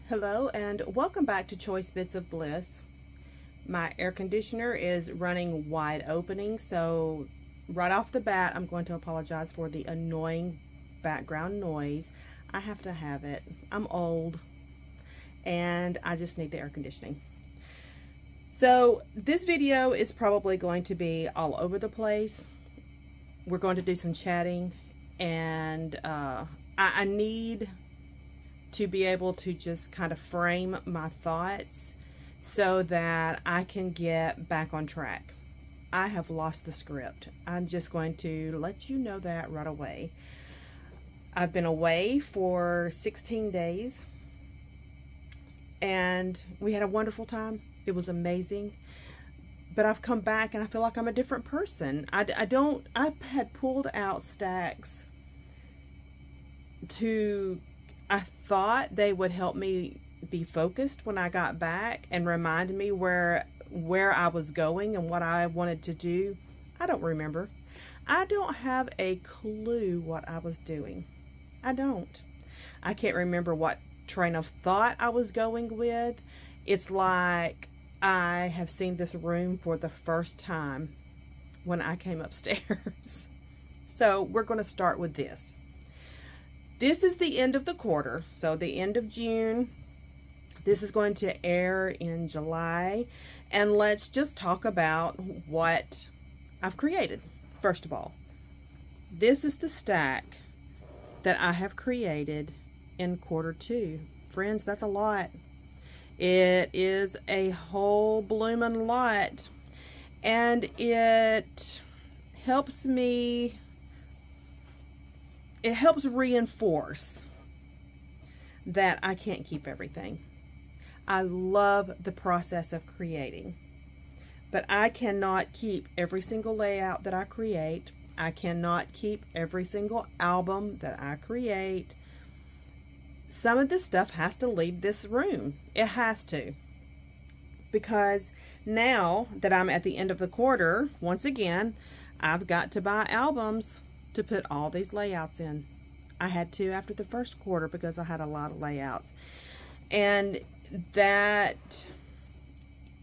Hello and welcome back to Choice Bits of Bliss. My air conditioner is running wide opening, so right off the bat I'm going to apologize for the annoying background noise. I have to have it. I'm old and I just need the air conditioning. So this video is probably going to be all over the place. We're going to do some chatting, and I need to be able to just kind of frame my thoughts so that I can get back on track. I have lost the script. I'm just going to let you know that right away. I've been away for 16 days and we had a wonderful time. It was amazing. But I've come back and I feel like I'm a different person. I had pulled out stacks I thought they would help me be focused when I got back and remind me where I was going and what I wanted to do. I don't remember. I don't have a clue what I was doing. I don't. I can't remember what train of thought I was going with. It's like I have seen this room for the first time when I came upstairs. So we're going to start with this. This is the end of the quarter, so the end of June. This is going to air in July, and let's just talk about what I've created. First of all, this is the stack that I have created in quarter two. Friends, that's a lot. It is a whole bloomin' lot, and it helps me. It helps reinforce that I can't keep everything. I love the process of creating, but I cannot keep every single layout that I create. I cannot keep every single album that I create. Some of this stuff has to leave this room. It has to. Because now that I'm at the end of the quarter, once again, I've got to buy albums to put all these layouts in. I had to after the first quarter because I had a lot of layouts. And that,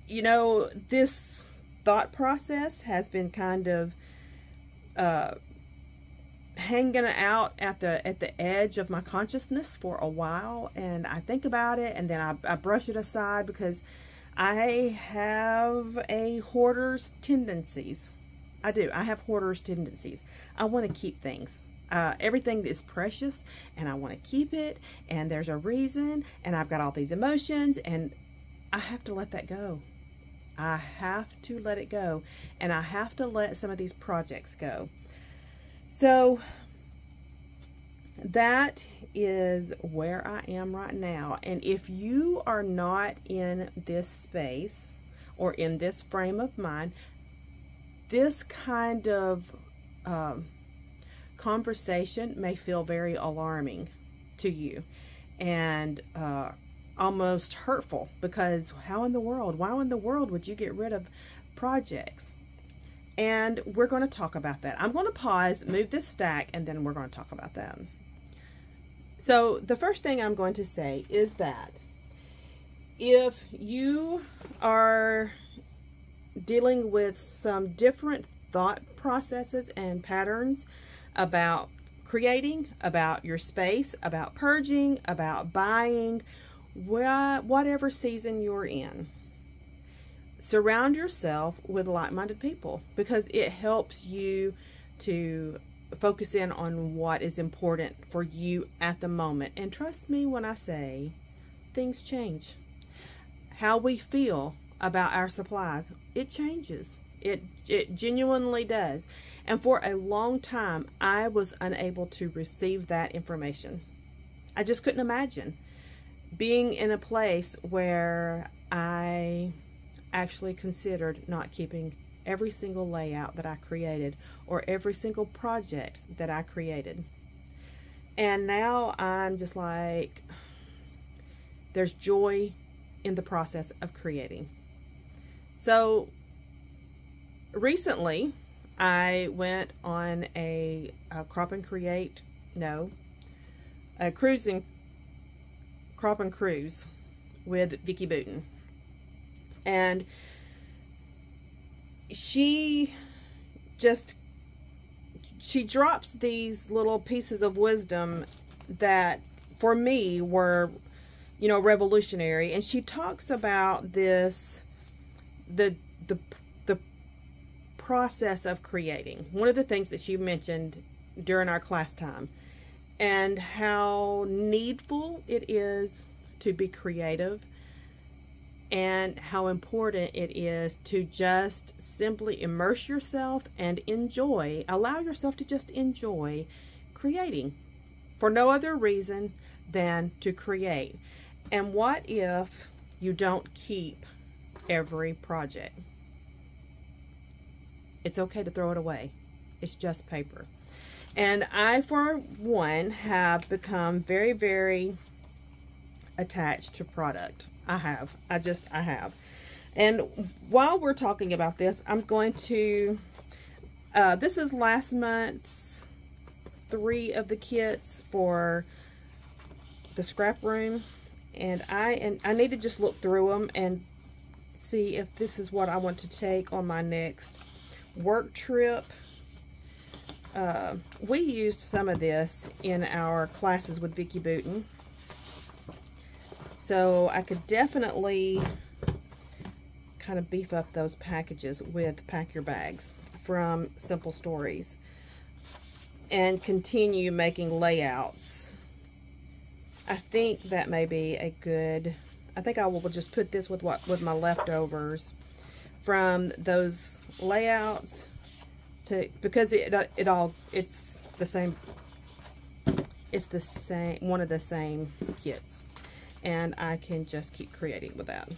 you know, this thought process has been kind of hanging out at the edge of my consciousness for a while, and I think about it and then I brush it aside because I have a hoarder's tendencies. I do. I have hoarder's tendencies. I want to keep things. Everything is precious and I want to keep it, and there's a reason, and I've got all these emotions, and I have to let that go. I have to let it go, and I have to let some of these projects go. So that is where I am right now. And if you are not in this space or in this frame of mind, this kind of conversation may feel very alarming to you and almost hurtful, because why in the world would you get rid of projects? And we're going to talk about that. I'm going to pause, move this stack, and then we're going to talk about that. So the first thing I'm going to say is that if you are dealing with some different thought processes and patterns about creating, about your space, about purging, about buying, whatever season you're in, surround yourself with like-minded people, because it helps you to focus in on what is important for you at the moment. And trust me when I say things change. How we feel about our supplies, it changes. It genuinely does. And for a long time, I was unable to receive that information. I just couldn't imagine being in a place where I actually considered not keeping every single layout that I created or every single project that I created. And now I'm just like, there's joy in the process of creating. So recently I went on a cruising crop and cruise with Vicki Booten. And she drops these little pieces of wisdom that for me were, you know, revolutionary. And she talks about this, the process of creating. One of the things that she mentioned during our class time, and how needful it is to be creative, and how important it is to just simply immerse yourself and enjoy, allow yourself to just enjoy creating for no other reason than to create. And what if you don't keep every project? It's okay to throw it away. It's just paper. And I, for one, have become very, very attached to product. I have. And while we're talking about this, I'm going to, this is last month's 3 of the kits for the scrap room. And I need to just look through them and see if this is what I want to take on my next work trip. We used some of this in our classes with Vicki Booten, so I could definitely kind of beef up those packages with Pack Your Bags from Simple Stories and continue making layouts. I think that may be a good, I think I will just put this with my leftovers from those layouts, because it's the same, one of the same kits, and I can just keep creating with that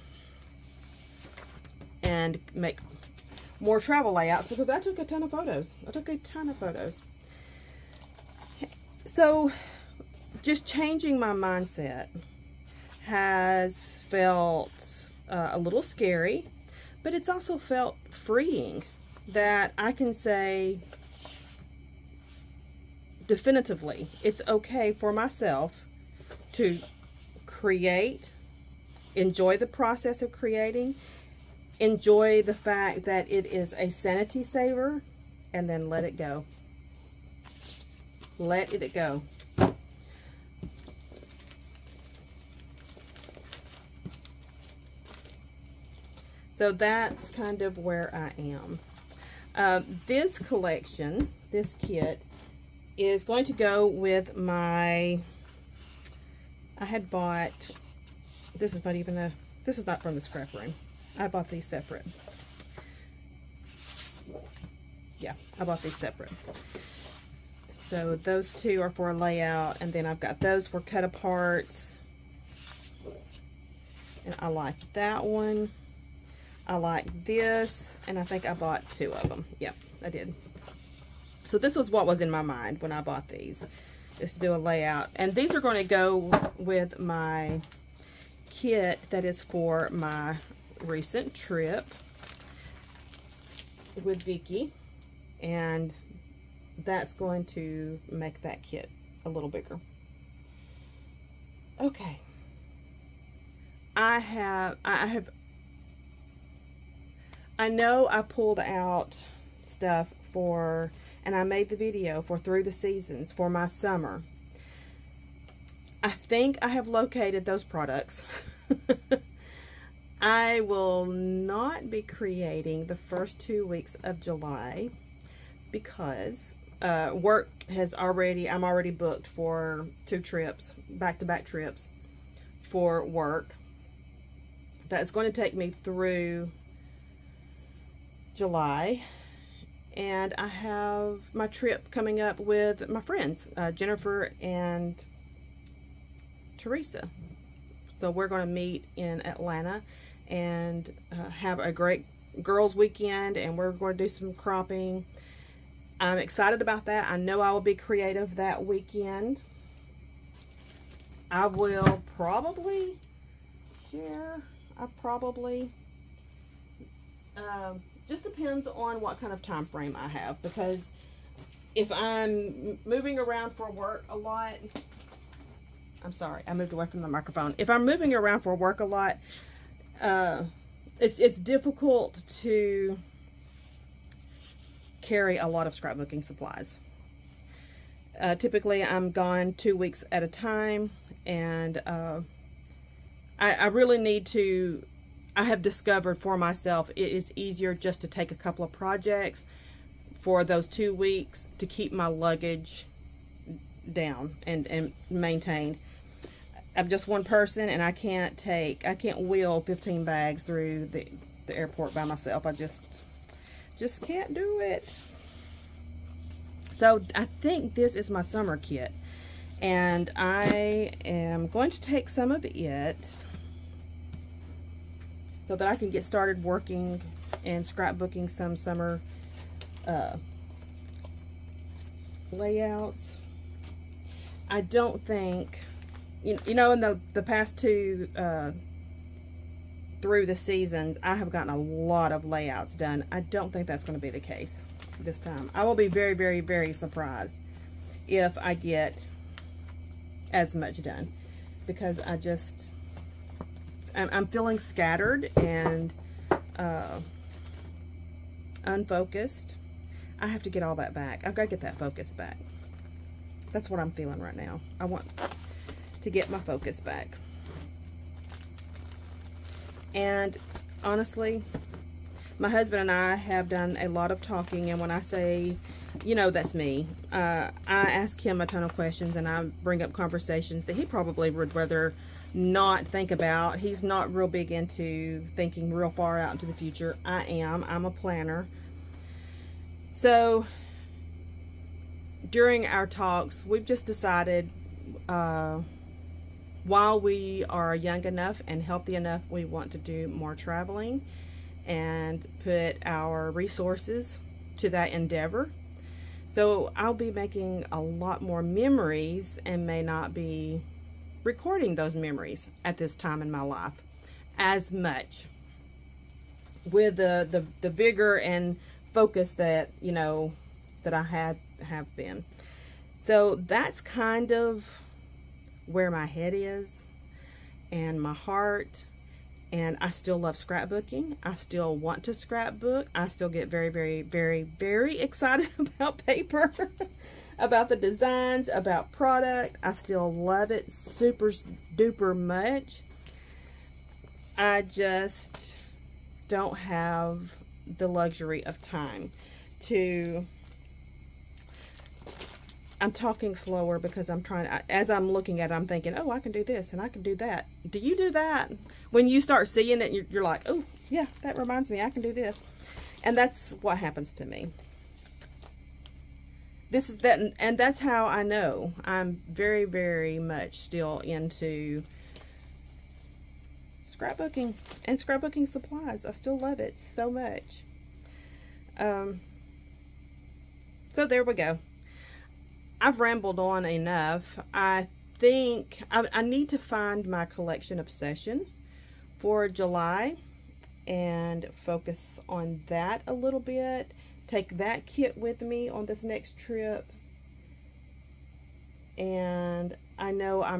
and make more travel layouts, because I took a ton of photos. So just changing my mindset has felt a little scary, but it's also felt freeing, that I can say definitively it's okay for myself to create, enjoy the process of creating, enjoy the fact that it is a sanity saver, and then let it go. Let it go. So that's kind of where I am. This collection, this kit, is going to go with my, I had bought, this is not from the scrap room. I bought these separate. Yeah, I bought these separate. So those 2 are for a layout, and then I've got those for cut aparts. And I like that one. I like this, and I think I bought 2 of them. Yep, I did. So this was what was in my mind when I bought these, is to do a layout. And these are going to go with my kit that is for my recent trip with Vicki, and that's going to make that kit a little bigger. Okay. I know I pulled out stuff for, and I made the video for Through the Seasons for my summer. I think I have located those products. I will not be creating the first 2 weeks of July because work has already, I'm already booked for 2 trips, back-to-back trips for work. That's going to take me through July, and I have my trip coming up with my friends, Jennifer and Teresa. So we're going to meet in Atlanta and have a great girls weekend, and we're going to do some cropping. I'm excited about that. I know I will be creative that weekend. I will probably share, just depends on what kind of time frame I have, because if I'm moving around for work a lot, I'm sorry, I moved away from the microphone. If I'm moving around for work a lot, it's difficult to carry a lot of scrapbooking supplies. Typically, I'm gone 2 weeks at a time, and I really need to, I have discovered for myself, it is easier just to take a couple of projects for those 2 weeks to keep my luggage down and maintained. I'm just one person, and I can't wheel 15 bags through the airport by myself. I just can't do it. So I think this is my summer kit, and I am going to take some of it so that I can get started working and scrapbooking some summer layouts. I don't think, you know, in the past two through the seasons, I have gotten a lot of layouts done. I don't think that's going to be the case this time. I will be very, very, very surprised if I get as much done, because I'm feeling scattered and unfocused. I have to get all that back. I've got to get that focus back. That's what I'm feeling right now. I want to get my focus back. And honestly, my husband and I have done a lot of talking, and when I say, you know, that's me. I ask him a ton of questions, and I bring up conversations that he probably would rather not think about. He's not real big into thinking real far out into the future. I am. I'm a planner. So during our talks, we've just decided, while we are young enough and healthy enough, we want to do more traveling and put our resources to that endeavor. So I'll be making a lot more memories and may not be recording those memories at this time in my life as much with the vigor and focus that, you know, that I have been. So that's kind of where my head is and my heart. And I still love scrapbooking. I still want to scrapbook. I still get very, very, very, very excited about paper, about the designs, about product. I still love it super duper much. I just don't have the luxury of time to... I'm talking slower because I'm trying to, as I'm looking at it, I'm thinking, oh, I can do this and I can do that. Do you do that? When you start seeing it, you're like, oh, yeah, that reminds me, I can do this. And that's what happens to me. This is that, and that's how I know I'm very, very much still into scrapbooking and scrapbooking supplies. I still love it so much. So there we go. I've rambled on enough. I think I need to find my collection obsession for July and focus on that a little bit. Take that kit with me on this next trip. And I know I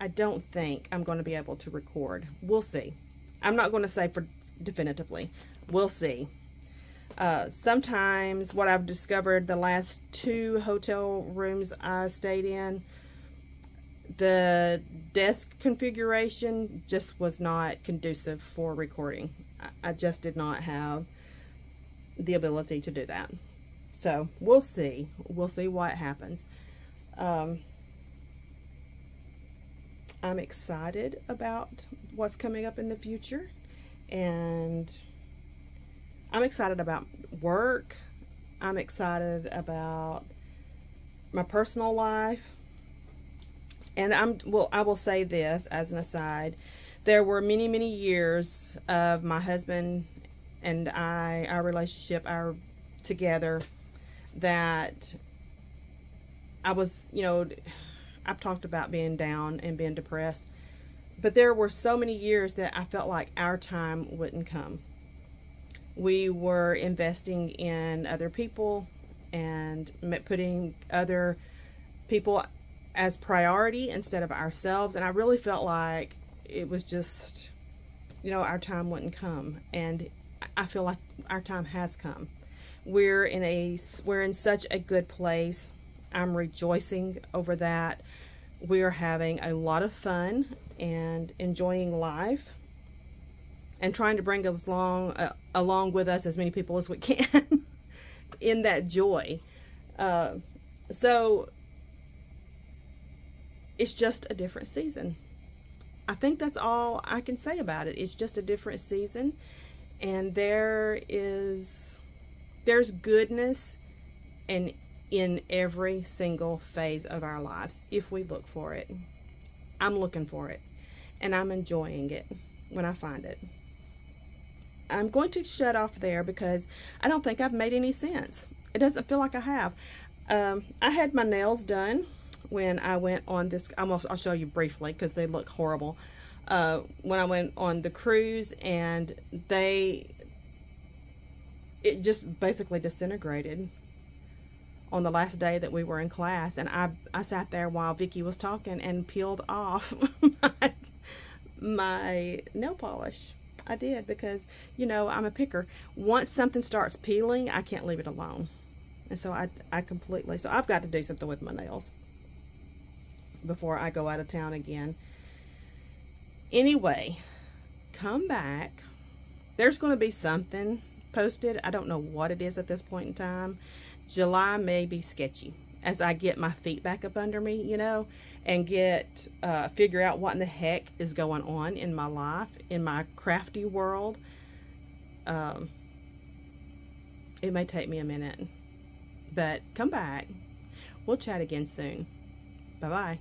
don't think I'm going to be able to record. We'll see. I'm not going to say for definitively. We'll see. Sometimes what I've discovered the last 2 hotel rooms I stayed in, the desk configuration just was not conducive for recording. I just did not have the ability to do that. So we'll see. We'll see what happens. I'm excited about what's coming up in the future, and I'm excited about work. I'm excited about my personal life. And I will say this as an aside. There were many, many years of my husband and our relationship, together, that I was, you know, I've talked about being down and being depressed. But there were so many years that I felt like our time wouldn't come. We were investing in other people and putting other people as priority instead of ourselves. And I really felt like it was just, you know, our time wouldn't come. And I feel like our time has come. We're in such a good place. I'm rejoicing over that. We are having a lot of fun and enjoying life, and trying to bring us along with us as many people as we can in that joy. So it's just a different season. I think that's all I can say about it. It's just a different season, and there's goodness in every single phase of our lives if we look for it. I'm looking for it, and I'm enjoying it when I find it. I'm going to shut off there because I don't think I've made any sense. It doesn't feel like I have. I had my nails done when I went on this. I'll show you briefly because they look horrible. When I went on the cruise, and it just basically disintegrated on the last day that we were in class. And I sat there while Vicky was talking and peeled off my nail polish. I did, because, you know, I'm a picker. Once something starts peeling, I can't leave it alone. And so so I've got to do something with my nails before I go out of town again. Anyway, come back. There's going to be something posted. I don't know what it is at this point in time. July may be sketchy as I get my feet back up under me, you know, and figure out what in the heck is going on in my life, in my crafty world. It may take me a minute, but come back. We'll chat again soon. Bye-bye.